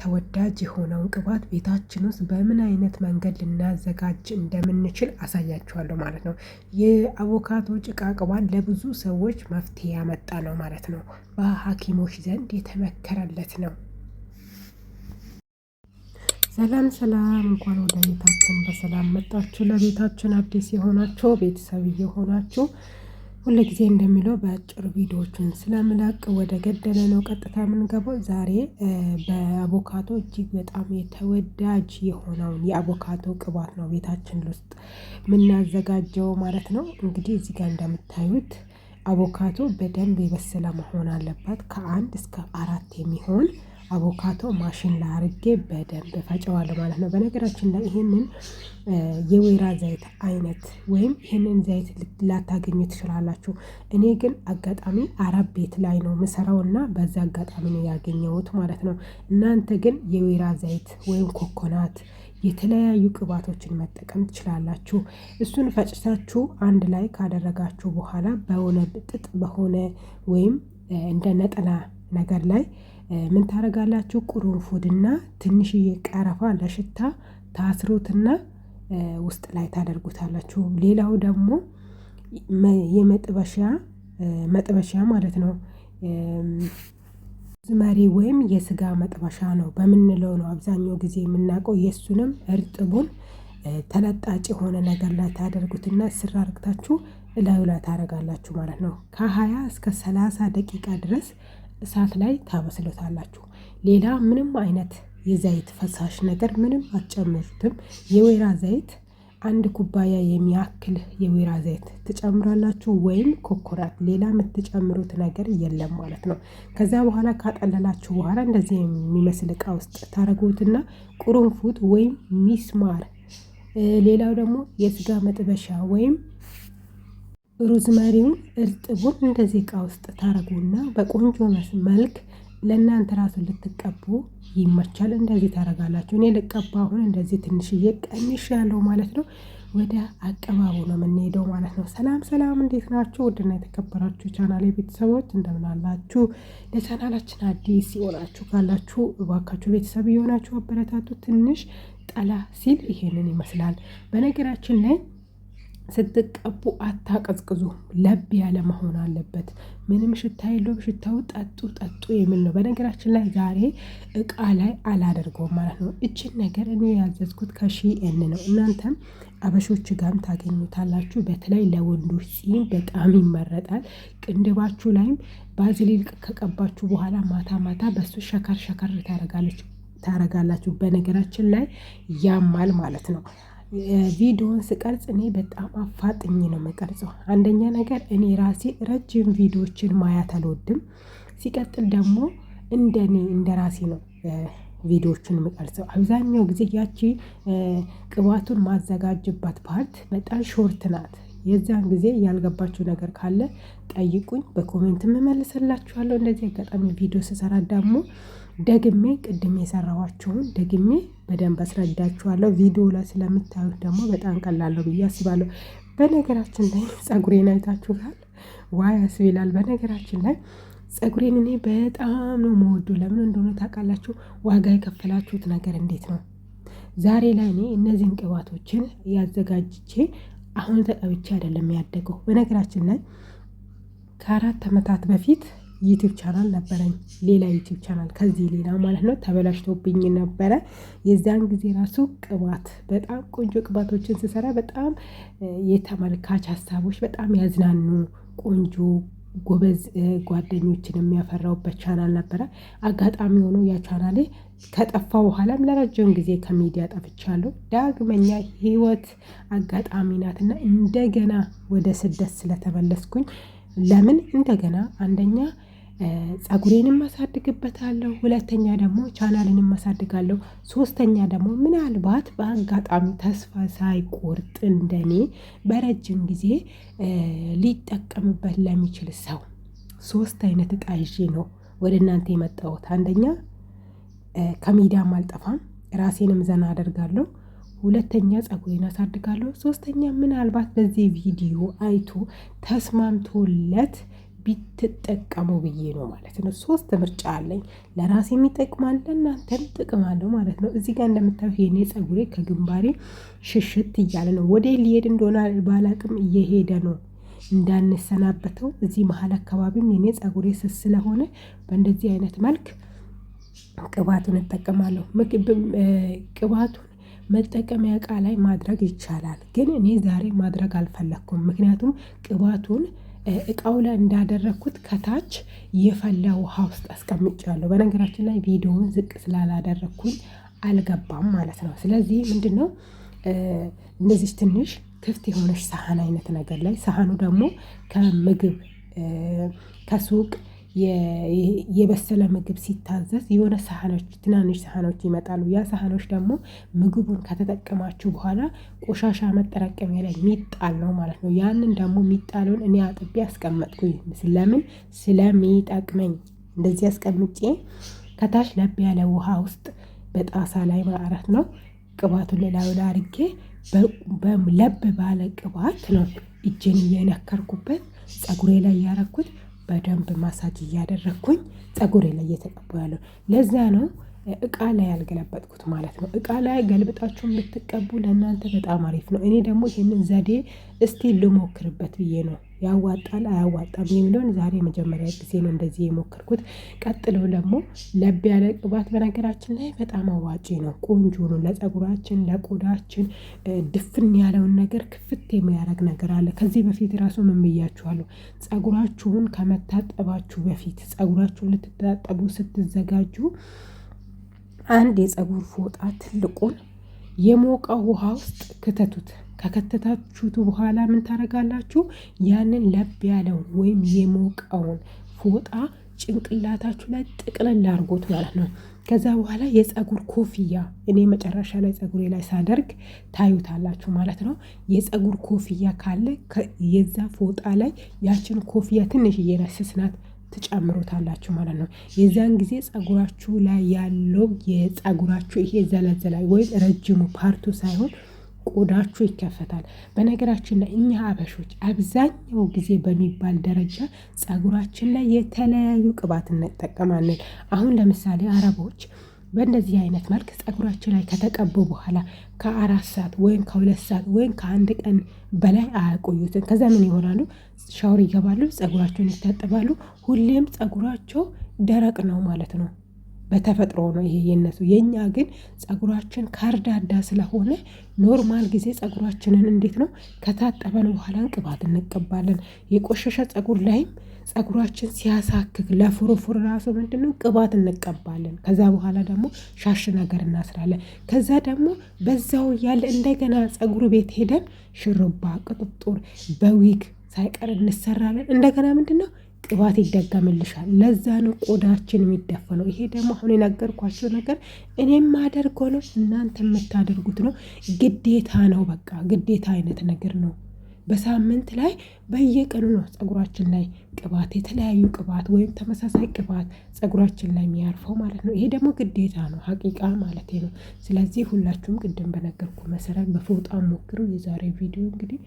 ተወዳጅ የሆነውን ቅባት ቤታችን ውስጥ በምን አይነት መንገድ ልናዘጋጅ እንደምንችል አሳያችኋለሁ ማለት ነው። የአቮካዶ ጭቃ ቅባት ለብዙ ሰዎች መፍትሄ ያመጣ ነው ማለት ነው። በሐኪሞች ዘንድ የተመከረለት ነው። ሰላም ሰላም፣ እንኳን ወደ ቤታችን በሰላም መጣችሁ። ለቤታችን አዲስ የሆናችሁ ቤተሰብ የሆናችሁ ሁልጊዜ እንደሚለው በአጭር ቪዲዮዎችን ስለምለቅ ወደ ገደለ ነው ቀጥታ የምንገባው። ዛሬ በአቮካዶ እጅግ በጣም የተወዳጅ የሆነውን የአቮካዶ ቅባት ነው ቤታችን ውስጥ የምናዘጋጀው ማለት ነው። እንግዲህ እዚህ ጋር እንደምታዩት አቮካዶ በደንብ የበሰለ መሆን አለባት። ከአንድ እስከ አራት የሚሆን አቮካዶ ማሽን ላይ አድርጌ በደንብ ፈጨዋለሁ ማለት ነው። በነገራችን ላይ ይሄንን የወይራ ዘይት አይነት ወይም ይሄንን ዘይት ላታገኙ ትችላላችሁ። እኔ ግን አጋጣሚ አረብ ቤት ላይ ነው ምሰራውና በዛ አጋጣሚ ነው ያገኘሁት ማለት ነው። እናንተ ግን የወይራ ዘይት ወይም ኮኮናት የተለያዩ ቅባቶችን መጠቀም ትችላላችሁ። እሱን ፈጭታችሁ አንድ ላይ ካደረጋችሁ በኋላ በሆነ ጥጥ በሆነ ወይም እንደ ነጠላ ነገር ላይ ምን ታደርጋላችሁ? ቁርንፉድና ትንሽዬ ቀረፋ ለሽታ ታስሩትና ውስጥ ላይ ታደርጉታላችሁ። ሌላው ደግሞ መጥበሻ ማለት ነው። ዝመሪ ወይም የስጋ መጥበሻ ነው በምንለው ነው አብዛኛው ጊዜ የምናውቀው። የእሱንም እርጥቡን ተለጣጭ የሆነ ነገር ላይ ታደርጉትና ስራ አርግታችሁ እላዩ ላይ ታደርጋላችሁ ማለት ነው። ከ20 እስከ 30 ደቂቃ ድረስ እሳት ላይ ታበስሉታላችሁ። ሌላ ምንም አይነት የዘይት ፈሳሽ ነገር ምንም አትጨምሩትም። የወይራ ዘይት አንድ ኩባያ የሚያክል የወይራ ዘይት ትጨምራላችሁ ወይም ኮኮናት፣ ሌላ የምትጨምሩት ነገር የለም ማለት ነው። ከዛ በኋላ ካጠለላችሁ በኋላ እንደዚህ የሚመስል እቃ ውስጥ ታረጉትና ቁርንፉድ ወይም ሚስማር፣ ሌላው ደግሞ የስጋ መጥበሻ ወይም ሩዝመሪውን እርጥቡን እንደዚህ እቃ ውስጥ ታረጉና በቆንጆ መልክ ለእናንተ ራሱ ልትቀቡ ይመቻል። እንደዚህ ታረጋላችሁ። እኔ ልቀባ አሁን እንደዚህ ትንሽዬ ቀንሻለሁ ማለት ነው። ወደ አቀባቡ ነው የምንሄደው ማለት ነው። ሰላም ሰላም፣ እንዴት ናችሁ? ውድና የተከበራችሁ ቻናሌ ቤተሰቦች እንደምን አላችሁ? ለቻናላችን አዲስ የሆናችሁ ካላችሁ እባካችሁ ቤተሰብ የሆናችሁ አበረታቱ። ትንሽ ጠላ ሲል ይሄንን ይመስላል። በነገራችን ላይ ስትቀቡ አታቀዝቅዙ፣ ለብ ያለ መሆን አለበት። ምንም ሽታ የለውም። ሽታው ጠጡ የሚል ነው። በነገራችን ላይ ዛሬ እቃ ላይ አላደርገውም ማለት ነው። እችን ነገር እኔ ያዘዝኩት ከሺኤን ነው። እናንተም አበሾች ጋርም ታገኙታላችሁ። በተለይ ለወንዶች ፂም በጣም ይመረጣል። ቅንድባችሁ ላይም ባዝሊን ከቀባችሁ በኋላ ማታ ማታ በሱ ሸከር ታረጋላችሁ። በነገራችን ላይ ያማል ማለት ነው። ቪዲዮን ስቀርጽ እኔ በጣም አፋጥኝ ነው የምቀርጸው። አንደኛ ነገር እኔ ራሴ ረጅም ቪዲዮዎችን ማየት አልወድም። ሲቀጥል ደግሞ እንደ ራሴ ነው ቪዲዮዎችን የምቀርጸው። አብዛኛው ጊዜ ያቺ ቅባቱን ማዘጋጅባት ፓርት በጣም ሾርት ናት። የዛን ጊዜ ያልገባችሁ ነገር ካለ ጠይቁኝ፣ በኮሜንት እመልስላችኋለሁ። እንደዚህ አጋጣሚ ቪዲዮ ስሰራ ደግሞ ደግሜ ቅድም የሰራኋቸውን ደግሜ በደንብ አስረዳችኋለሁ። ቪዲዮ ላይ ስለምታዩት ደግሞ በጣም ቀላል ነው ብዬ አስባለሁ። በነገራችን ላይ ፀጉሬን አይታችሁታል? ዋይ ያስብላል። በነገራችን ላይ ፀጉሬን እኔ በጣም ነው የምወደው። ለምን እንደሆነ ታውቃላችሁ? ዋጋ የከፈላችሁት ነገር እንዴት ነው? ዛሬ ላይ እኔ እነዚህን ቅባቶችን ያዘጋጅቼ አሁን ተቀብቼ አይደለም ያደገው። በነገራችን ላይ ከ4 ዓመታት በፊት ዩቲዩብ ቻናል ነበረኝ። ሌላ ዩቲዩብ ቻናል ከዚህ ሌላ ማለት ነው ተበላሽቶብኝ ነበረ። የዛን ጊዜ ራሱ ቅባት በጣም ቆንጆ ቅባቶችን ስሰራ በጣም የተመልካች ሀሳቦች በጣም ያዝናኑ ቆንጆ ጎበዝ ጓደኞችን የሚያፈራውበት ቻናል ነበረ። አጋጣሚ ሆኖ ያ ቻናሌ ከጠፋ በኋላም ለረጅም ጊዜ ከሚዲያ ጠፍቻለሁ። ዳግመኛ ህይወት አጋጣሚ ናትና እንደገና ወደ ስደት ስለተመለስኩኝ ለምን እንደገና አንደኛ ፀጉሬንም ማሳድግበታለሁ፣ ሁለተኛ ደግሞ ቻናልንም ማሳድጋለሁ፣ ሶስተኛ ደግሞ ምናልባት በአጋጣሚ ተስፋ ሳይቆርጥ እንደኔ በረጅም ጊዜ ሊጠቀምበት ለሚችል ሰው 3 አይነት እቃ ይዤ ነው ወደ እናንተ የመጣሁት። አንደኛ ከሚዲያም አልጠፋም፣ ራሴንም ዘና አደርጋለሁ፣ ሁለተኛ ፀጉሬን አሳድጋለሁ፣ ሶስተኛ ምናልባት በዚህ ቪዲዮ አይቶ ተስማምቶለት ቢትጠቀሙ ብዬ ነው ማለት ነው። 3 ምርጫ አለኝ። ለራሴ የሚጠቅማል ለእናንተም ጥቅም አለው ማለት ነው። እዚህ ጋር እንደምታዩት የኔ ፀጉሬ ከግንባሬ ሽሽት እያለ ነው። ወደ ሊሄድ እንደሆነ ባላቅም እየሄደ ነው። እንዳንሰናበተው እዚህ መሀል አካባቢም የኔ ፀጉሬ ስስ ስለሆነ በእንደዚህ አይነት መልክ ቅባቱን እጠቀማለሁ። ቅባቱን መጠቀሚያ እቃ ላይ ማድረግ ይቻላል፣ ግን እኔ ዛሬ ማድረግ አልፈለኩም። ምክንያቱም ቅባቱን እቃው ላይ እንዳደረግኩት ከታች የፈላ ውሃ ውስጥ አስቀምጫለሁ። በነገራችን ላይ ቪዲዮውን ዝቅ ስላላደረግኩኝ አልገባም ማለት ነው። ስለዚህ ምንድነው እንደዚህ ትንሽ ክፍት የሆነች ሳህን አይነት ነገር ላይ፣ ሳህኑ ደግሞ ከምግብ ከሱቅ የበሰለ ምግብ ሲታዘዝ የሆነ ሳህኖች ትናንሽ ሳህኖች ይመጣሉ። ያ ሳህኖች ደግሞ ምግቡን ከተጠቀማችሁ በኋላ ቆሻሻ መጠራቀሚያ ላይ የሚጣል ነው ማለት ነው። ያንን ደግሞ የሚጣለውን እኔ አጥቤ አስቀመጥኩኝ። ለምን? ስለሚጠቅመኝ። እንደዚህ አስቀምጬ ከታች ለብ ያለ ውሃ ውስጥ በጣሳ ላይ ማለት ነው ቅባቱን ላዩ ላይ አድርጌ ለብ ባለ ቅባት ነው እጄን እየነከርኩበት ፀጉሬ ላይ ያረኩት። በደንብ ማሳጅ እያደረግኩኝ ፀጉሬ ላይ እየተቀባሁ ያለው ለዛ ነው እቃ ላይ ያልገለበጥኩት ማለት ነው። እቃ ላይ ገልብጣችሁን ብትቀቡ ለእናንተ በጣም አሪፍ ነው። እኔ ደግሞ ይህንን ዘዴ እስቲ ልሞክርበት ብዬ ነው። ያዋጣል አያዋጣም የሚለውን ዛሬ መጀመሪያ ጊዜ ነው እንደዚህ የሞከርኩት። ቀጥሎ ደግሞ ለብ ያለ ቅባት በነገራችን ላይ በጣም አዋጪ ነው፣ ቆንጆ ነው ለፀጉራችን፣ ለቆዳችን። ድፍን ያለውን ነገር ክፍት የሚያደርግ ነገር አለ። ከዚህ በፊት ራሱ ምን ብያችኋለሁ? ፀጉራችሁን ከመታጠባችሁ በፊት ፀጉራችሁን ልትታጠቡ ስትዘጋጁ አንድ የፀጉር ፎጣ ትልቁን የሞቀ ውሃ ውስጥ ክተቱት። ከከተታችሁት በኋላ ምን ታደርጋላችሁ? ያንን ለብ ያለውን ወይም የሞቀውን ፎጣ ጭንቅላታችሁ ላይ ጥቅልል አድርጎት ማለት ነው። ከዛ በኋላ የፀጉር ኮፍያ እኔ መጨረሻ ላይ ፀጉሬ ላይ ሳደርግ ታዩታላችሁ ማለት ነው። የፀጉር ኮፍያ ካለ የዛ ፎጣ ላይ ያችን ኮፍያ ትንሽዬ ስስ ናት ትጨምሩታላችሁ ማለት ነው። የዛን ጊዜ ፀጉራችሁ ላይ ያለው የፀጉራችሁ ይሄ ዘለዘላ ወይም ረጅሙ ፓርቱ ሳይሆን ቆዳችሁ ይከፈታል። በነገራችን ላይ እኛ አበሾች አብዛኛው ጊዜ በሚባል ደረጃ ፀጉራችን ላይ የተለያዩ ቅባት እንጠቀማለን። አሁን ለምሳሌ አረቦች በእንደዚህ አይነት መልክ ፀጉራችን ላይ ከተቀቡ በኋላ ከ4 ሰዓት ወይም ከ2 ሰዓት ወይም ከ1 ቀን በላይ አያቆዩትም። ከዛ ምን ይሆናሉ? ሻወር ይገባሉ፣ ፀጉራቸውን ይታጠባሉ። ሁሌም ፀጉራቸው ደረቅ ነው ማለት ነው። በተፈጥሮ ነው ይሄ የነሱ። የኛ ግን ፀጉራችን ካርዳዳ ስለሆነ ኖርማል ጊዜ ፀጉራችንን እንዴት ነው ከታጠበን በኋላ ቅባት እንቀባለን። የቆሸሸ ፀጉር ላይም ፀጉራችን ሲያሳክክ ለፍሩፍር ራሱ ምንድነው ቅባት እንቀባለን። ከዛ በኋላ ደግሞ ሻሽ ነገር እናስራለን። ከዛ ደግሞ በዛው ያለ እንደገና ፀጉር ቤት ሄደን ሽሩባ፣ ቅጥጥር በዊግ ሳይቀር እንሰራለን። እንደገና ምንድነው ቅባት ይደገምልሻል። ለዛ ነው ቆዳችን የሚደፈነው። ይሄ ደግሞ አሁን የነገርኳቸው ነገር እኔም ማደርገው ነው፣ እናንተ የምታደርጉት ነው። ግዴታ ነው፣ በቃ ግዴታ አይነት ነገር ነው። በሳምንት ላይ በየቀኑ ነው ፀጉራችን ላይ ቅባት፣ የተለያዩ ቅባት ወይም ተመሳሳይ ቅባት ፀጉራችን ላይ የሚያርፈው ማለት ነው። ይሄ ደግሞ ግዴታ ነው፣ ሀቂቃ ማለት ነው። ስለዚህ ሁላችሁም ቅድም በነገርኩ መሰረት በፎጣ ሞክሩ። የዛሬ ቪዲዮ እንግዲህ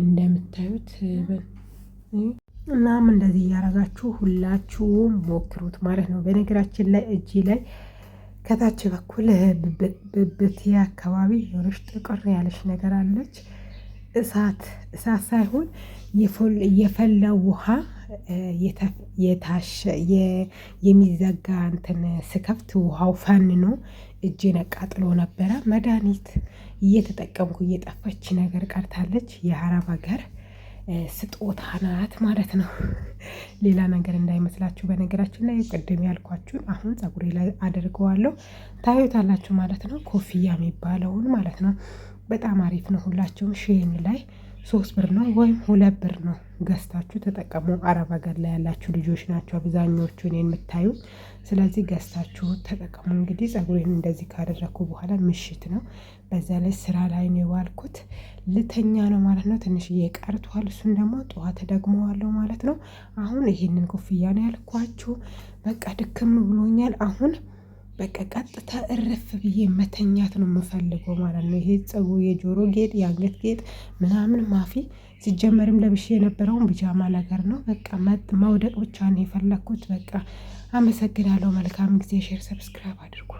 እንደምታዩት እናም እንደዚህ እያረጋችሁ ሁላችሁም ሞክሩት ማለት ነው። በነገራችን ላይ እጅ ላይ ከታች በኩል ብብቴ አካባቢ የሆነች ጥቁር ያለች ነገር አለች። እሳት ሳይሆን የፈላ ውሃ የታሸ የሚዘጋ እንትን ስከፍት ውሃው ፈንኖ እጄን አቃጥሎ ነበረ። መድኃኒት እየተጠቀምኩ እየጠፋች ነገር ቀርታለች። የአረብ ሀገር ስጦታ ናት ማለት ነው። ሌላ ነገር እንዳይመስላችሁ። በነገራችን ላይ ቅድም ያልኳችሁን አሁን ፀጉሬ ላይ አድርገዋለሁ፣ ታዩታላችሁ ማለት ነው። ኮፍያ የሚባለውን ማለት ነው። በጣም አሪፍ ነው። ሁላችሁም ሼን ላይ 3 ብር ነው ወይም 2 ብር ነው ገዝታችሁ ተጠቀሙ። አረብ ሀገር ላይ ያላችሁ ልጆች ናቸው አብዛኞቹ እኔን የምታዩ። ስለዚህ ገዝታችሁ ተጠቀሙ። እንግዲህ ፀጉሬን እንደዚህ ካደረኩ በኋላ ምሽት ነው፣ በዛ ላይ ስራ ላይ ነው የዋልኩት። ልተኛ ነው ማለት ነው። ትንሽዬ ቀርቷል፣ እሱን ደግሞ ጠዋት ደግመዋለሁ ማለት ነው። አሁን ይሄንን ኮፍያ ነው ያልኳችሁ። በቃ ድክም ብሎኛል። አሁን በቃ ቀጥታ እረፍ ብዬ መተኛት ነው የምፈልገው ማለት ነው። ይሄ ፀጉር የጆሮ ጌጥ የአንገት ጌጥ ምናምን ማፊ ሲጀመርም ለብሼ የነበረውን ቢጃማ ነገር ነው። በቃ መውደቅ ብቻ ነው የፈለኩት። በቃ አመሰግናለሁ። መልካም ጊዜ። ሼር ሰብስክራይብ አድርጉ።